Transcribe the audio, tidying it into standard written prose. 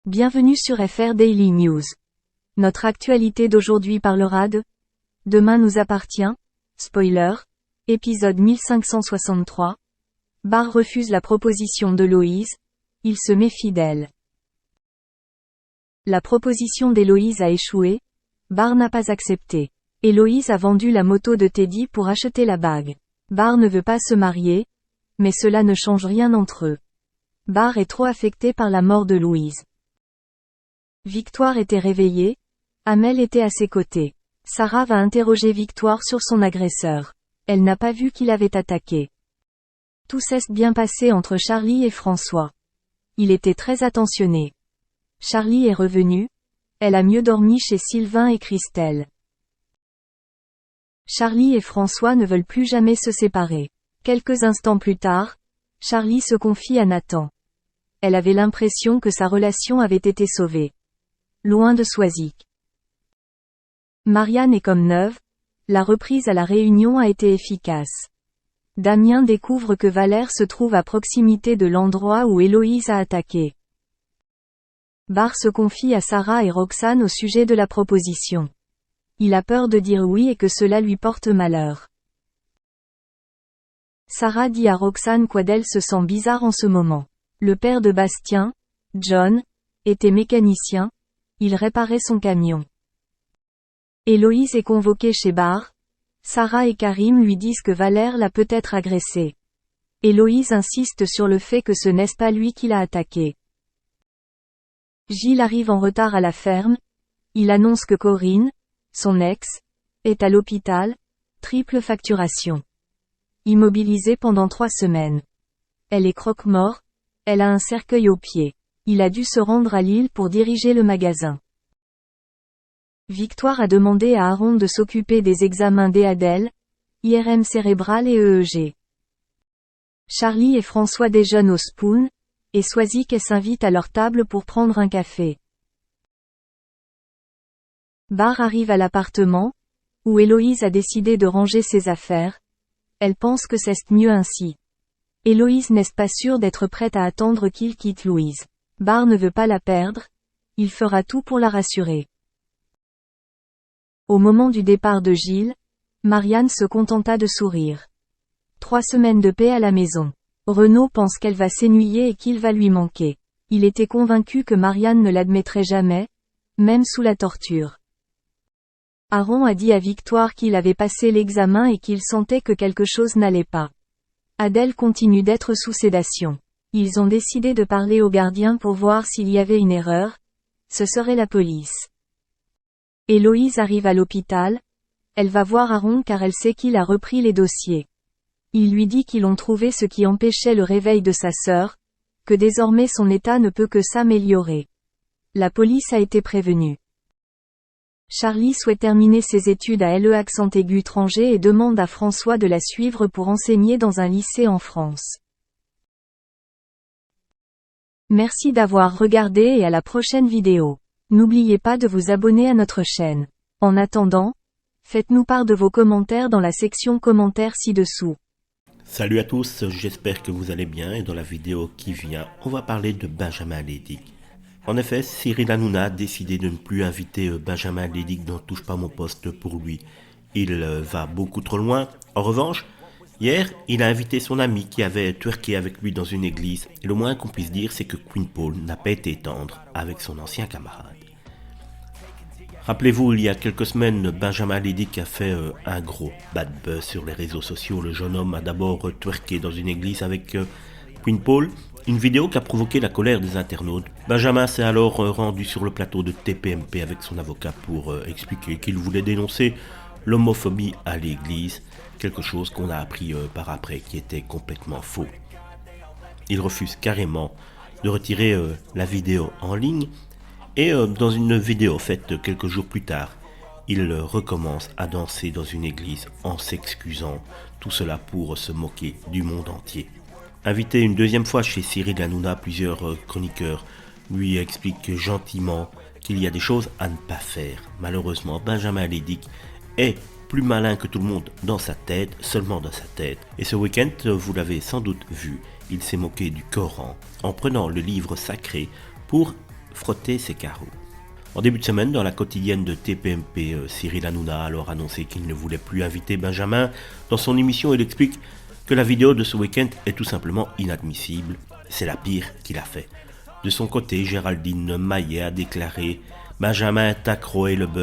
Bienvenue sur FR Daily News. Notre actualité d'aujourd'hui parlera de Demain nous appartient, spoiler, épisode 1563. Barr refuse la proposition d'Héloïse, il se méfie d'elle. La proposition d'Héloïse a échoué, Barr n'a pas accepté. Héloïse a vendu la moto de Teddy pour acheter la bague. Barr ne veut pas se marier, mais cela ne change rien entre eux. Barr est trop affecté par la mort de Louise. Victoire était réveillée, Amel était à ses côtés. Sarah va interroger Victoire sur son agresseur. Elle n'a pas vu qu'il avait attaqué. Tout s'est bien passé entre Charlie et François. Il était très attentionné. Charlie est revenu, elle a mieux dormi chez Sylvain et Christelle. Charlie et François ne veulent plus jamais se séparer. Quelques instants plus tard, Charlie se confie à Nathan. Elle avait l'impression que sa relation avait été sauvée. Loin de Swazik. Marianne est comme neuve, la reprise à la réunion a été efficace. Damien découvre que Valère se trouve à proximité de l'endroit où Héloïse a attaqué. Barr se confie à Sarah et Roxane au sujet de la proposition. Il a peur de dire oui et que cela lui porte malheur. Sarah dit à Roxane qu'elle se sent bizarre en ce moment. Le père de Bastien, John, était mécanicien, il réparait son camion. Héloïse est convoquée chez Barr. Sarah et Karim lui disent que Valère l'a peut-être agressée. Héloïse insiste sur le fait que ce n'est pas lui qui l'a attaqué. Gilles arrive en retard à la ferme. Il annonce que Corinne, son ex, est à l'hôpital, triple facturation. Immobilisée pendant 3 semaines. Elle est croque-mort, elle a un cercueil au pied. Il a dû se rendre à Lille pour diriger le magasin. Victoire a demandé à Aaron de s'occuper des examens d'Adèle, IRM cérébral et EEG. Charlie et François déjeunent au Spoon, et Swazik s'invite à leur table pour prendre un café. Barr arrive à l'appartement, où Héloïse a décidé de ranger ses affaires. Elle pense que c'est mieux ainsi. Héloïse n'est pas sûre d'être prête à attendre qu'il quitte Louise. Barr ne veut pas la perdre, il fera tout pour la rassurer. Au moment du départ de Gilles, Marianne se contenta de sourire. 3 semaines de paix à la maison. Renaud pense qu'elle va s'ennuyer et qu'il va lui manquer. Il était convaincu que Marianne ne l'admettrait jamais, même sous la torture. Aaron a dit à Victoire qu'il avait passé l'examen et qu'il sentait que quelque chose n'allait pas. Adèle continue d'être sous sédation. Ils ont décidé de parler au gardien pour voir s'il y avait une erreur. Ce serait la police. Héloïse arrive à l'hôpital. Elle va voir Aaron car elle sait qu'il a repris les dossiers. Il lui dit qu'ils ont trouvé ce qui empêchait le réveil de sa sœur, que désormais son état ne peut que s'améliorer. La police a été prévenue. Charlie souhaite terminer ses études à LE accent aigu étranger et demande à François de la suivre pour enseigner dans un lycée en France. Merci d'avoir regardé et à la prochaine vidéo. N'oubliez pas de vous abonner à notre chaîne. En attendant, faites-nous part de vos commentaires dans la section commentaires ci-dessous. Salut à tous, j'espère que vous allez bien et dans la vidéo qui vient, on va parler de Benjamin Lédic. En effet, Cyril Hanouna a décidé de ne plus inviter Benjamin Lédic dans Touche pas mon poste pour lui. Il va beaucoup trop loin. En revanche, hier, il a invité son ami qui avait twerké avec lui dans une église. Et le moins qu'on puisse dire, c'est que Queen Paul n'a pas été tendre avec son ancien camarade. Rappelez-vous, il y a quelques semaines, Benjamin Lédic a fait un gros bad buzz sur les réseaux sociaux. Le jeune homme a d'abord twerké dans une église avec Queen Paul, une vidéo qui a provoqué la colère des internautes. Benjamin s'est alors rendu sur le plateau de TPMP avec son avocat pour expliquer qu'il voulait dénoncer l'homophobie à l'église, quelque chose qu'on a appris par après qui était complètement faux. Il refuse carrément de retirer la vidéo en ligne. Et dans une vidéo faite quelques jours plus tard, il recommence à danser dans une église en s'excusant, tout cela pour se moquer du monde entier. Invité une deuxième fois chez Cyril Hanouna, plusieurs chroniqueurs lui expliquent gentiment qu'il y a des choses à ne pas faire. Malheureusement, Benjamin Lédic est plus malin que tout le monde dans sa tête, seulement dans sa tête. Et ce week-end, vous l'avez sans doute vu, il s'est moqué du Coran en prenant le livre sacré pour frotter ses carreaux. En début de semaine, dans la quotidienne de TPMP, Cyril Hanouna a alors annoncé qu'il ne voulait plus inviter Benjamin dans son émission. Il explique que la vidéo de ce week-end est tout simplement inadmissible. C'est la pire qu'il a fait. De son côté, Géraldine Maillet a déclaré « Benjamin est accro et le buzz